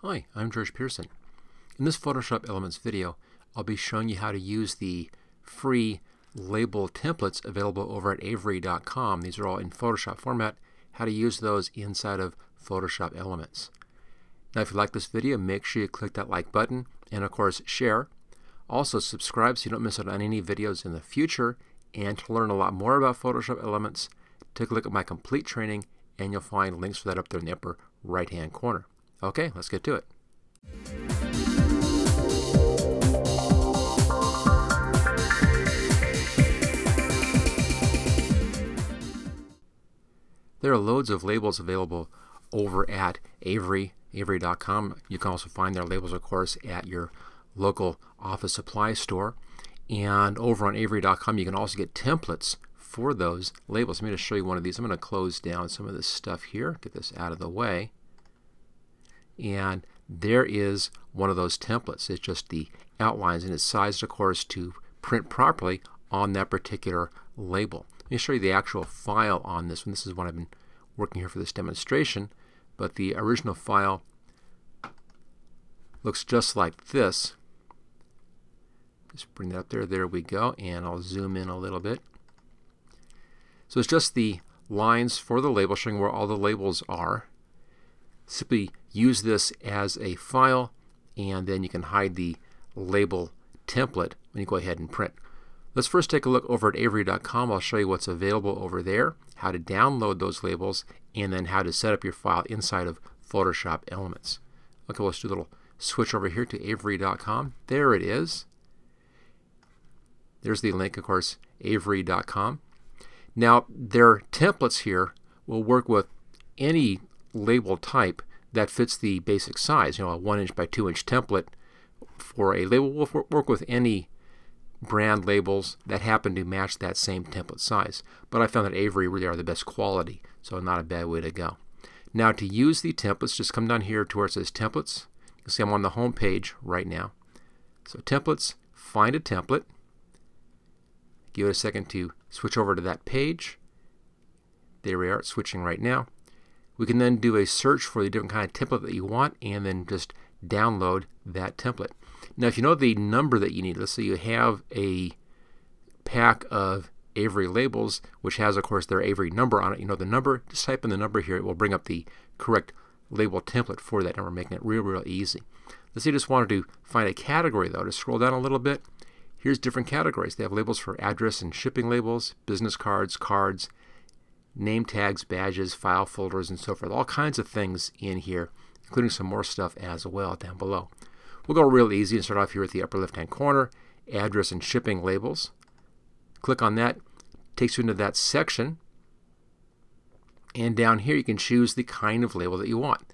Hi, I'm George Pearson. In this Photoshop Elements video, I'll be showing you how to use the free label templates available over at Avery.com. These are all in Photoshop format, how to use those inside of Photoshop Elements. Now if you like this video, make sure you click that like button and of course share. Also subscribe so you don't miss out on any videos in the future, and to learn a lot more about Photoshop Elements, take a look at my complete training and you'll find links for that up there in the upper right hand corner. Okay, let's get to it. There are loads of labels available over at Avery.com. You can also find their labels, of course, at your local office supply store. And over on Avery.com, you can also get templates for those labels. Let me just show you one of these. I'm going to close down some of this stuff here, get this out of the way. And there is one of those templates. It's just the outlines, and it's sized, of course, to print properly on that particular label. Let me show you the actual file on this one. This is what I've been working here for this demonstration, but the original file looks just like this. Just bring that up there. There we go, and I'll zoom in a little bit. So it's just the lines for the label showing where all the labels are. Simply use this as a file, and then you can hide the label template when you go ahead and print. Let's first take a look over at Avery.com. I'll show you what's available over there, how to download those labels, and then how to set up your file inside of Photoshop Elements. Okay, let's do a little switch over here to Avery.com. There it is. There's the link, of course, Avery.com. Now, their templates here will work with any label type that fits the basic size. You know, a 1" by 2" template for a label will work with any brand labels that happen to match that same template size. But I found that Avery really are the best quality, so not a bad way to go. Now to use the templates, just come down here to where it says templates. You can see I'm on the home page right now. So templates, find a template. Give it a second to switch over to that page. There we are, it's switching right now. We can then do a search for the different kind of template that you want and then just download that template. Now if you know the number that you need, let's say you have a pack of Avery labels which has of course their Avery number on it, you know the number, just type in the number here, it will bring up the correct label template for that number, making it real easy. Let's say you just wanted to find a category though. To scroll down a little bit, here's different categories. They have labels for address and shipping labels, business cards, cards, name tags, badges, file folders, and so forth. All kinds of things in here, including some more stuff as well down below. We'll go real easy and start off here at the upper left-hand corner, address and shipping labels. Click on that, takes you into that section, and down here you can choose the kind of label that you want.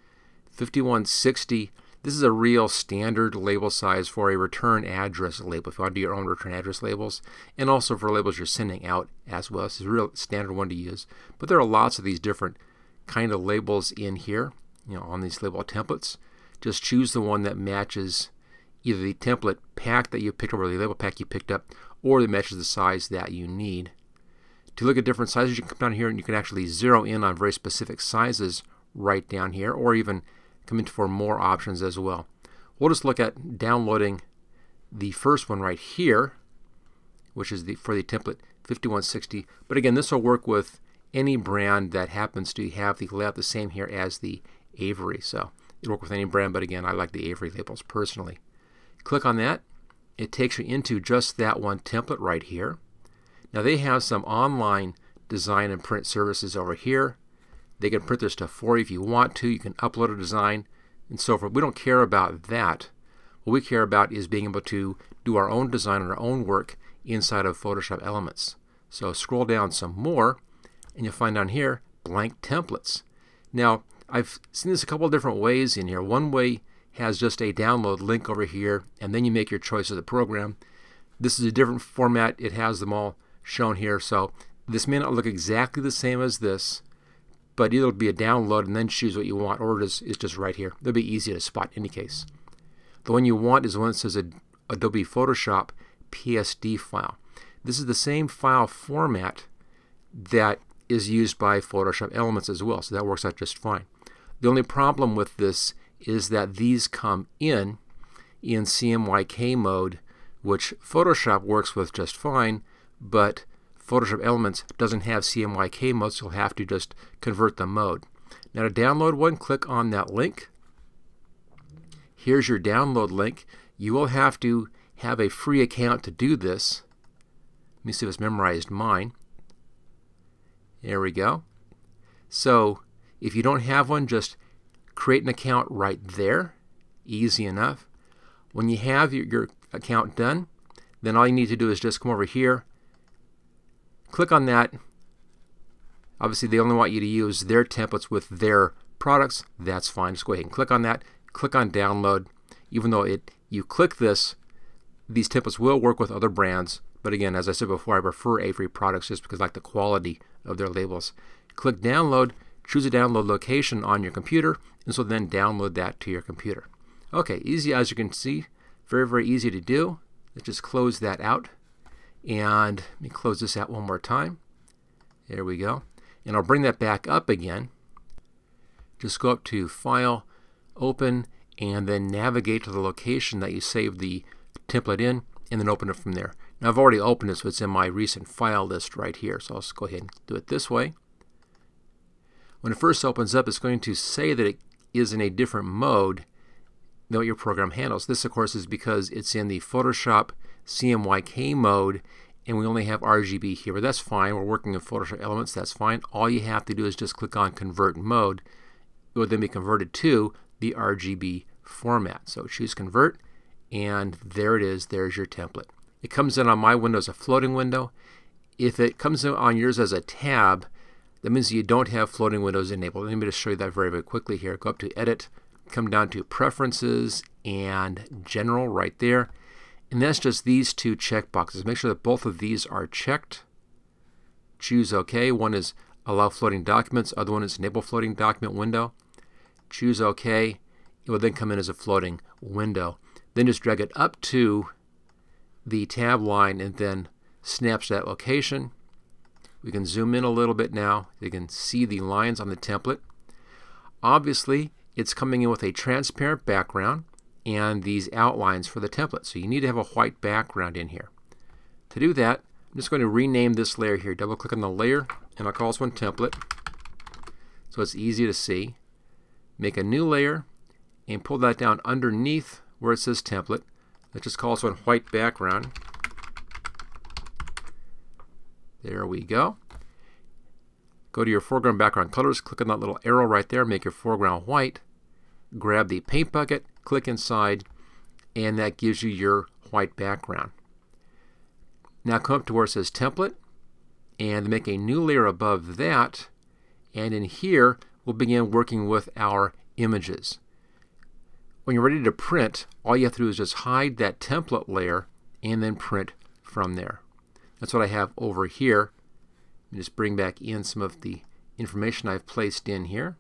5160, this is a real standard label size for a return address label, if you want to do your own return address labels, and also for labels you're sending out as well. This is a real standard one to use. But there are lots of these different kind of labels in here, you know, on these label templates. Just choose the one that matches either the template pack that you picked up or the label pack you picked up, or that matches the size that you need. To look at different sizes, you can come down here and you can actually zero in on very specific sizes right down here, or even come in for more options as well. We'll just look at downloading the first one right here, which is for the template 5160. But again, this will work with any brand that happens to have the layout the same here as the Avery. So it'll work with any brand, but again, I like the Avery labels personally. Click on that. It takes you into just that one template right here. Now they have some online design and print services over here. They can print their stuff for you if you want to. You can upload a design and so forth. We don't care about that. What we care about is being able to do our own design and our own work inside of Photoshop Elements. So scroll down some more and you'll find down here blank templates. Now I've seen this a couple of different ways in here. One way has just a download link over here and then you make your choice of the program. This is a different format. It has them all shown here. So this may not look exactly the same as this, but it'll be a download and then choose what you want, or it's just right here. It'll be easy to spot in any case. The one you want is the one that says Adobe Photoshop PSD file. This is the same file format that is used by Photoshop Elements as well, so that works out just fine. The only problem with this is that these come in CMYK mode, which Photoshop works with just fine, but Photoshop Elements doesn't have CMYK mode, so you'll have to just convert the mode. Now to download one, click on that link. Here's your download link. You will have to have a free account to do this. Let me see if it's memorized mine. There we go. So if you don't have one, just create an account right there. Easy enough. When you have your account done, then all you need to do is just come over here, click on that. Obviously they only want you to use their templates with their products. That's fine. Just go ahead and click on that. Click on download. Even though you click this, these templates will work with other brands. But again, as I said before, I prefer Avery products just because I like the quality of their labels. Click download, choose a download location on your computer, and so then download that to your computer. Okay, easy as you can see. Very, very easy to do. Let's just close that out. And let me close this out one more time. There we go. And I'll bring that back up again. Just go up to File, Open, and then navigate to the location that you saved the template in, and then open it from there. Now I've already opened it, so it's in my recent file list right here. So I'll just go ahead and do it this way. When it first opens up, it's going to say that it is in a different mode than what your program handles. This, of course, is because it's in the Photoshop CMYK mode, and we only have RGB here. But that's fine. We're working in Photoshop Elements. That's fine. All you have to do is just click on Convert Mode. It will then be converted to the RGB format. So choose Convert, and there it is. There's your template. It comes in on my window as a floating window. If it comes in on yours as a tab, that means you don't have floating windows enabled. Let me just show you that very, very quickly here. Go up to Edit, come down to Preferences and General right there. And that's just these two check boxes. Make sure that both of these are checked. Choose OK. One is Allow Floating Documents. Other one is Enable Floating Document Window. Choose OK. It will then come in as a floating window. Then just drag it up to the tab line and then snaps that location. We can zoom in a little bit now. You can see the lines on the template. Obviously, it's coming in with a transparent background and these outlines for the template. So you need to have a white background in here. To do that, I'm just going to rename this layer here. Double click on the layer, and I'll call this one Template, so it's easy to see. Make a new layer and pull that down underneath where it says Template. Let's just call this one White Background. There we go. Go to your foreground background colors, click on that little arrow right there, make your foreground white. Grab the paint bucket, click inside, and that gives you your white background. Now come up to where it says Template and make a new layer above that, and in here we'll begin working with our images. When you're ready to print, all you have to do is just hide that template layer and then print from there. That's what I have over here. Just bring back in some of the information I've placed in here.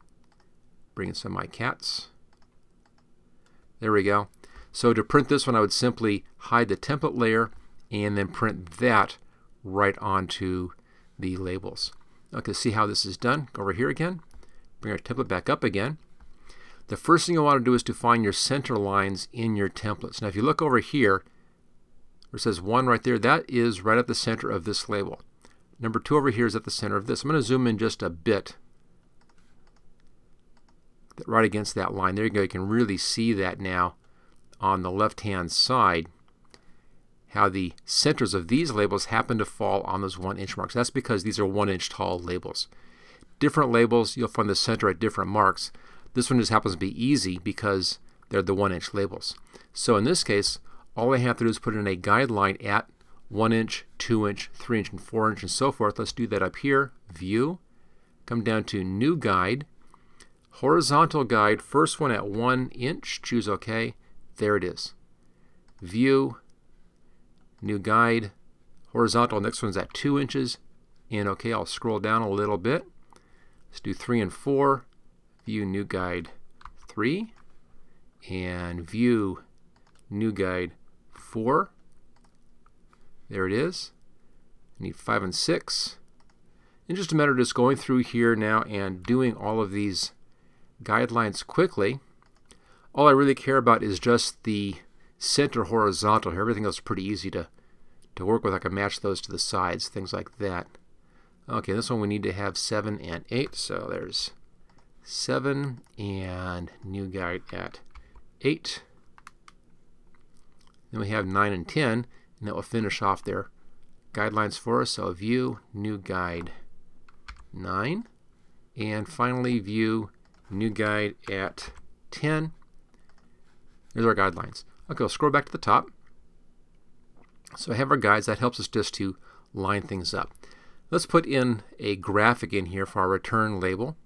Bring in some of my cats. There we go. So to print this one, I would simply hide the template layer and then print that right onto the labels. Okay, see how this is done. Go over here again. Bring our template back up again. The first thing you want to do is to find your center lines in your templates. Now if you look over here, where it says 1 right there, that is right at the center of this label. Number 2 over here is at the center of this. I'm going to zoom in just a bit. Right against that line. There you go. You can really see that now on the left-hand side, how the centers of these labels happen to fall on those 1-inch marks. That's because these are 1-inch tall labels. Different labels, you'll find the center at different marks. This one just happens to be easy because they're the 1-inch labels. So in this case, all I have to do is put in a guideline at 1-inch, 2-inch, 3-inch, and 4-inch, and so forth. Let's do that up here. View. Come down to New Guide. Horizontal guide. First one at 1 inch. Choose OK. There it is. View. New guide. Horizontal. Next one's at 2 inches. And OK. I'll scroll down a little bit. Let's do 3 and 4. View New Guide 3. And View New Guide 4. There it is. I need 5 and 6. In just a matter of just going through here now and doing all of these guidelines quickly. All I really care about is just the center horizontal here. Everything else is pretty easy to work with. I can match those to the sides, things like that. Okay, this one we need to have 7 and 8, so there's 7 and new guide at 8. Then we have 9 and 10, and that will finish off their guidelines for us. So view new guide 9, and finally view new guide at 10. There's our guidelines. Okay, we'll scroll back to the top. So I have our guides. That helps us just to line things up. Let's put in a graphic in here for our return label.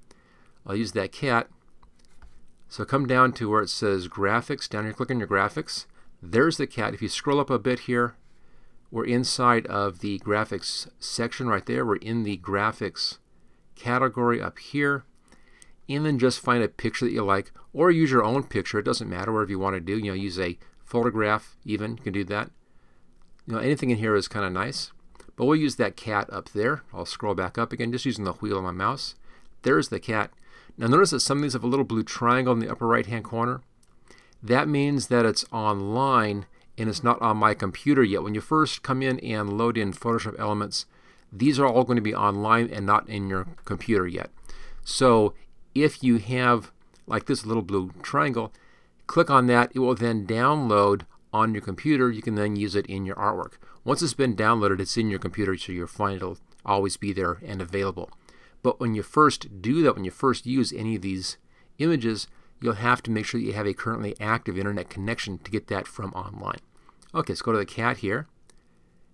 I'll use that cat. So come down to where it says graphics. Down here, click on your graphics. There's the cat. If you scroll up a bit here, we're inside of the graphics section right there. We're in the graphics category up here. And then just find a picture that you like, or use your own picture. It doesn't matter, whatever you want to do. You know, use a photograph even. You can do that. You know, anything in here is kind of nice. But we'll use that cat up there. I'll scroll back up again, just using the wheel of my mouse. There's the cat. Now notice that some of these have a little blue triangle in the upper right hand corner. That means that it's online and it's not on my computer yet. When you first come in and load in Photoshop Elements, these are all going to be online and not in your computer yet. So if you have like this little blue triangle, click on that. It will then download on your computer. You can then use it in your artwork. Once it's been downloaded, it's in your computer, so you'll find it'll always be there and available. But when you first do that, when you first use any of these images, you'll have to make sure that you have a currently active internet connection to get that from online. Okay, let's go to the cat here.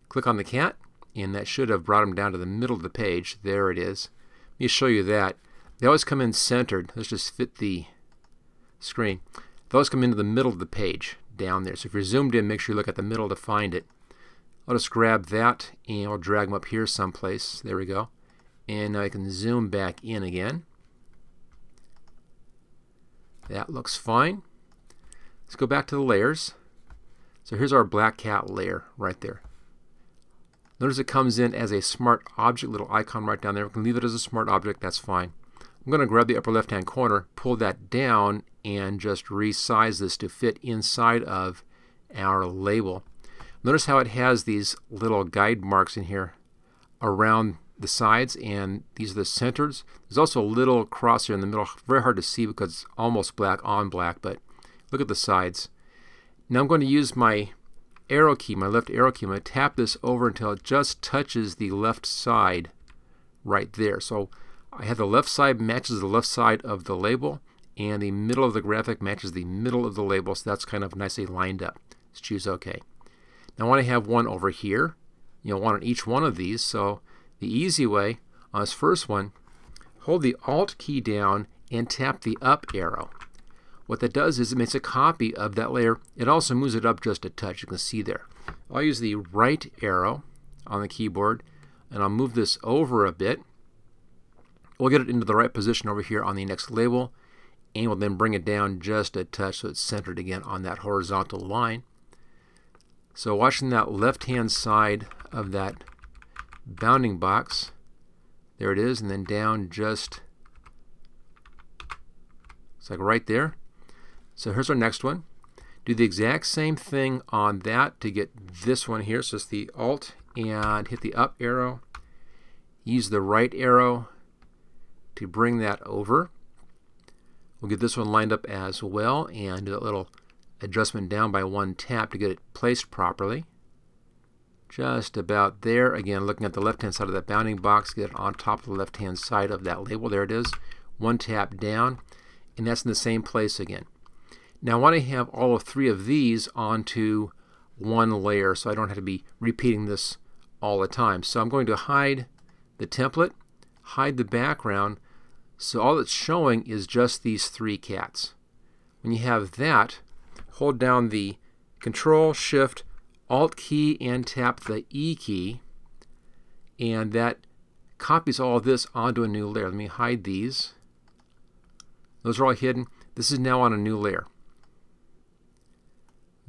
Click on the cat, and that should have brought them down to the middle of the page. There it is. Let me show you that. They always come in centered. Let's just fit the screen. They always come into the middle of the page down there. So if you're zoomed in, make sure you look at the middle to find it. I'll just grab that and I'll drag them up here someplace. There we go. And now I can zoom back in again. That looks fine. Let's go back to the layers. So here's our black cat layer right there. Notice it comes in as a smart object, little icon right down there. We can leave it as a smart object, that's fine. I'm going to grab the upper left hand corner, pull that down, and just resize this to fit inside of our label. Notice how it has these little guide marks in here around the sides, and these are the centers. There's also a little cross here in the middle. Very hard to see because it's almost black on black, but look at the sides. Now I'm going to use my arrow key, my left arrow key. I'm going to tap this over until it just touches the left side right there. So I have the left side matches the left side of the label, and the middle of the graphic matches the middle of the label, so that's kind of nicely lined up. Let's choose OK. Now I want to have one over here, one on each one of these. So the easy way on this first one, hold the Alt key down and tap the up arrow. What that does is it makes a copy of that layer. It also moves it up just a touch. You can see there. I'll use the right arrow on the keyboard, and I'll move this over a bit. We'll get it into the right position over here on the next label, and we'll then bring it down just a touch so it's centered again on that horizontal line. So watching that left-hand side of that bounding box, there it is, and then down just, it's like right there. So here's our next one. Do the exact same thing on that to get this one here. So it's the Alt and hit the up arrow. Use the right arrow to bring that over. We'll get this one lined up as well and do a little adjustment down by one tap to get it placed properly. Just about there. Again, looking at the left-hand side of that bounding box, get it on top of the left-hand side of that label. There it is. One tap down, and that's in the same place again. Now I want to have all of three of these onto one layer so I don't have to be repeating this all the time. So I'm going to hide the template, hide the background, so all it's showing is just these three cats. When you have that, hold down the Control, Shift, Alt key and tap the E key, and that copies all of this onto a new layer. Let me hide these. Those are all hidden. This is now on a new layer.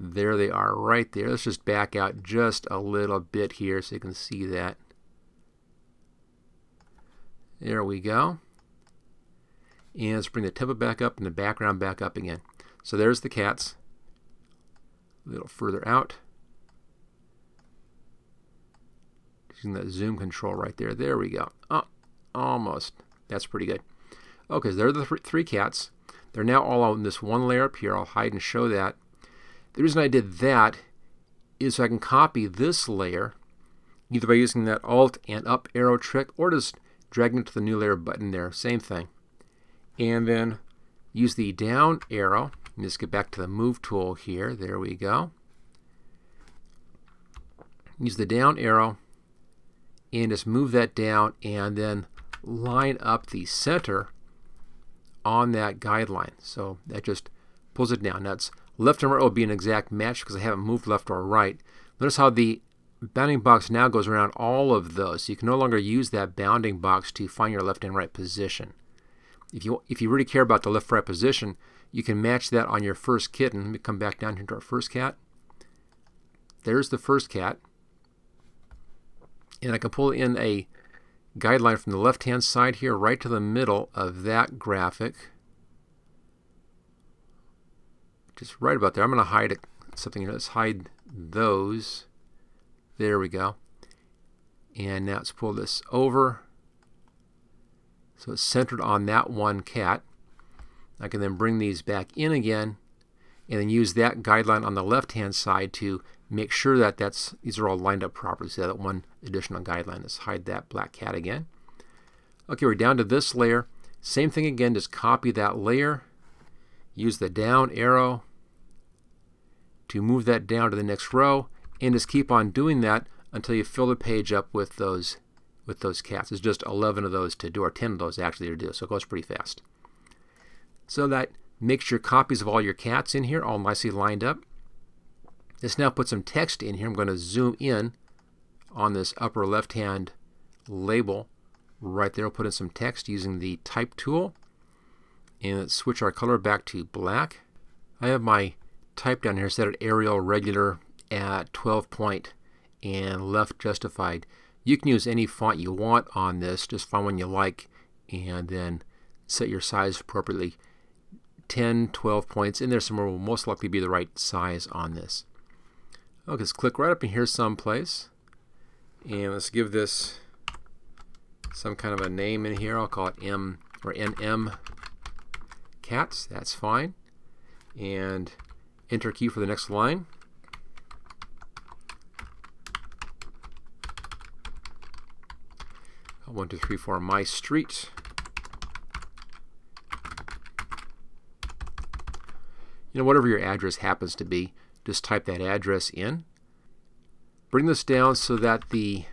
There they are right there. Let's just back out just a little bit here so you can see that. There we go. And let's bring the template back up and the background back up again. So there's the cats. A little further out. Using that zoom control right there. There we go. Oh, almost. That's pretty good. Okay, so there are the three cats. They're now all on this one layer up here. I'll hide and show that. The reason I did that is so I can copy this layer either by using that Alt and Up arrow trick or just dragging it to the new layer button there. Same thing. And then use the down arrow. And just get back to the move tool here. There we go. Use the down arrow and just move that down and then line up the center on that guideline. So that just pulls it down. That's left and right will be an exact match because I haven't moved left or right. Notice how the bounding box now goes around all of those. So you can no longer use that bounding box to find your left and right position. If you really care about the left-right position, you can match that on your first kitten. Let me come back down here to our first cat. There's the first cat. And I can pull in a guideline from the left-hand side here right to the middle of that graphic. Just right about there. I'm going to hide something. Let's hide those. There we go. And now let's pull this over. So it's centered on that one cat. I can then bring these back in again and then use that guideline on the left-hand side to make sure that these are all lined up properly. So that one additional guideline. Let's hide that black cat again. Okay, we're down to this layer. Same thing again, just copy that layer. Use the down arrow to move that down to the next row and just keep on doing that until you fill the page up with those cats. There's just 11 of those to do, or 10 of those actually to do, so it goes pretty fast. So that makes your copies of all your cats in here all nicely lined up. Let's now put some text in here. I'm going to zoom in on this upper left-hand label right there. We'll put in some text using the Type tool, and let's switch our color back to black. I have my type down here set at Arial regular at 12 point and left justified. You can use any font you want on this. Just find one you like and then set your size appropriately. 10, 12 points in there somewhere will most likely be the right size on this. Okay, let's click right up in here someplace. And let's give this some kind of a name in here. I'll call it M or NM cats. That's fine. And enter key for the next line. 1, 2, 3, 4 my street. Whatever your address happens to be, just type that address in. Bring this down so that the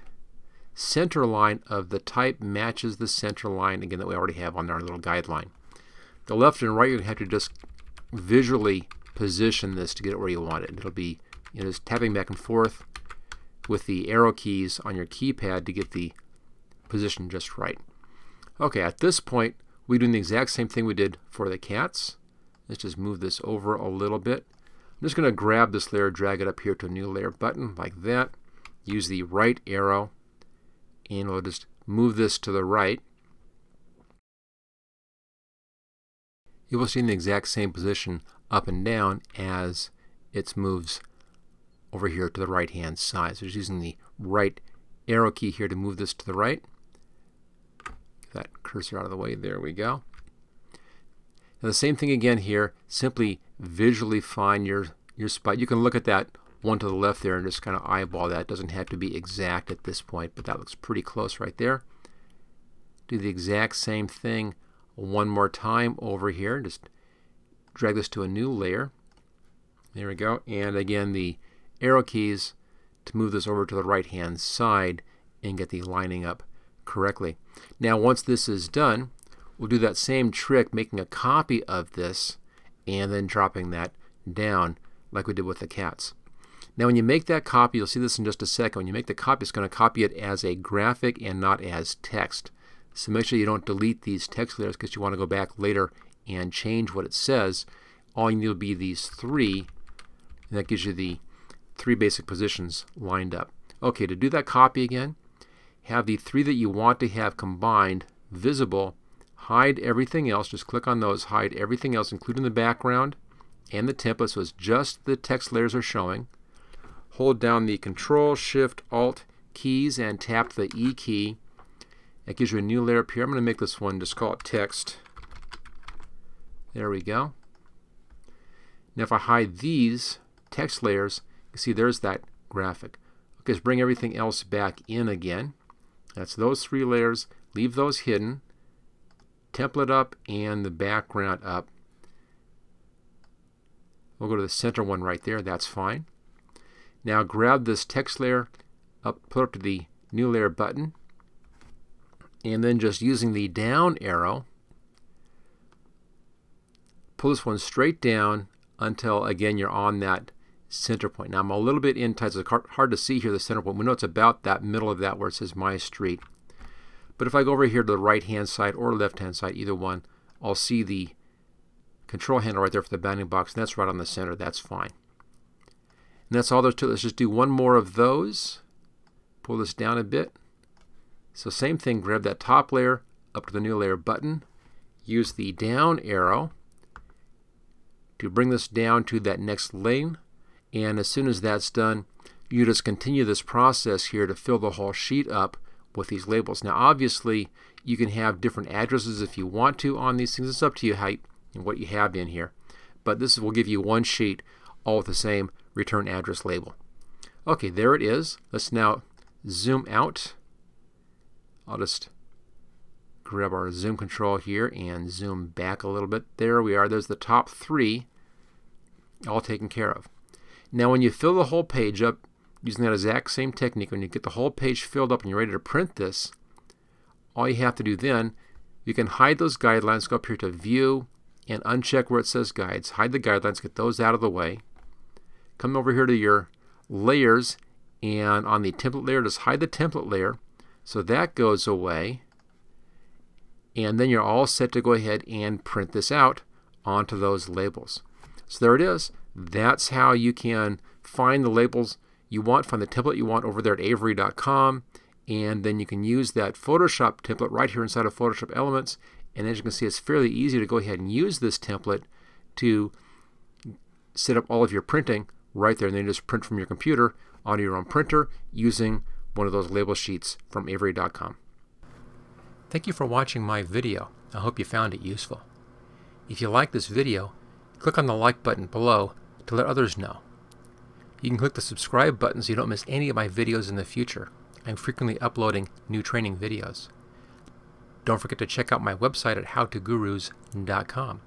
center line of the type matches the center line again that we already have on our little guideline. The left and right, you're going to have to just visually position this to get it where you want it. It'll be just tapping back and forth with the arrow keys on your keypad to get the position just right. Okay, at this point we're doing the exact same thing we did for the cats. Let's just move this over a little bit. I'm just going to grab this layer, drag it up here to a new layer button like that. Use the right arrow and we'll just move this to the right. You will see in the exact same position up and down as it moves over here to the right hand side. So just using the right arrow key here to move this to the right. Get that cursor out of the way. There we go. Now the same thing again here. Simply visually find your spot. You can look at that one to the left there and just kind of eyeball that. It doesn't have to be exact at this point, but that looks pretty close right there. Do the exact same thing one more time over here. Just drag this to a new layer. There we go. And again, the arrow keys to move this over to the right hand side and get the lining up correctly. Now once this is done, we'll do that same trick, making a copy of this and then dropping that down like we did with the cats. Now when you make that copy, you'll see this in just a second. When you make the copy, it's going to copy it as a graphic and not as text. So make sure you don't delete these text layers because you want to go back later and change what it says. All you need will be these three, and that gives you the three basic positions lined up. Okay, to do that copy again, have the three that you want to have combined visible. Hide everything else. Just click on those, hide everything else, including the background and the template, so it's just the text layers are showing. Hold down the Control, Shift, Alt keys and tap the E key. That gives you a new layer up here. I'm going to make this one, just call it text. There we go. Now if I hide these text layers, you can see there's that graphic. Okay, let's bring everything else back in again. That's those three layers. Leave those hidden. Template up and the background up. We'll go to the center one right there. That's fine. Now grab this text layer, put it up to the new layer button, and then just using the down arrow, pull this one straight down until, again, you're on that center point. Now I'm a little bit in tight, so it's hard to see here the center point. We know it's about that middle of that where it says My Street. But if I go over here to the right-hand side or left-hand side, either one, I'll see the control handle right there for the bounding box, and that's right on the center. That's fine. And that's all there's to it. Let's just do one more of those. Pull this down a bit. So same thing, grab that top layer, up to the new layer button, use the down arrow to bring this down to that next lane, and as soon as that's done, you just continue this process here to fill the whole sheet up with these labels. Now obviously you can have different addresses if you want to on these things. It's up to you how and what you have in here, but this will give you one sheet all with the same return address label. Okay, there it is. Let's now zoom out. I'll just grab our zoom control here and zoom back a little bit. There we are. There's the top three all taken care of. Now when you fill the whole page up using that exact same technique, when you get the whole page filled up and you're ready to print this, all you have to do then, you can hide those guidelines, go up here to View and uncheck where it says Guides. Hide the guidelines, get those out of the way. Come over here to your layers, and on the template layer, just hide the template layer. So that goes away. And then you're all set to go ahead and print this out onto those labels. So there it is. That's how you can find the labels you want, find the template you want over there at Avery.com, and then you can use that Photoshop template right here inside of Photoshop Elements. And as you can see, it's fairly easy to go ahead and use this template to set up all of your printing right there, and then you just print from your computer onto your own printer using one of those label sheets from Avery.com. Thank you for watching my video. I hope you found it useful. If you like this video, click on the like button below to let others know. You can click the subscribe button so you don't miss any of my videos in the future. I'm frequently uploading new training videos. Don't forget to check out my website at howtogurus.com.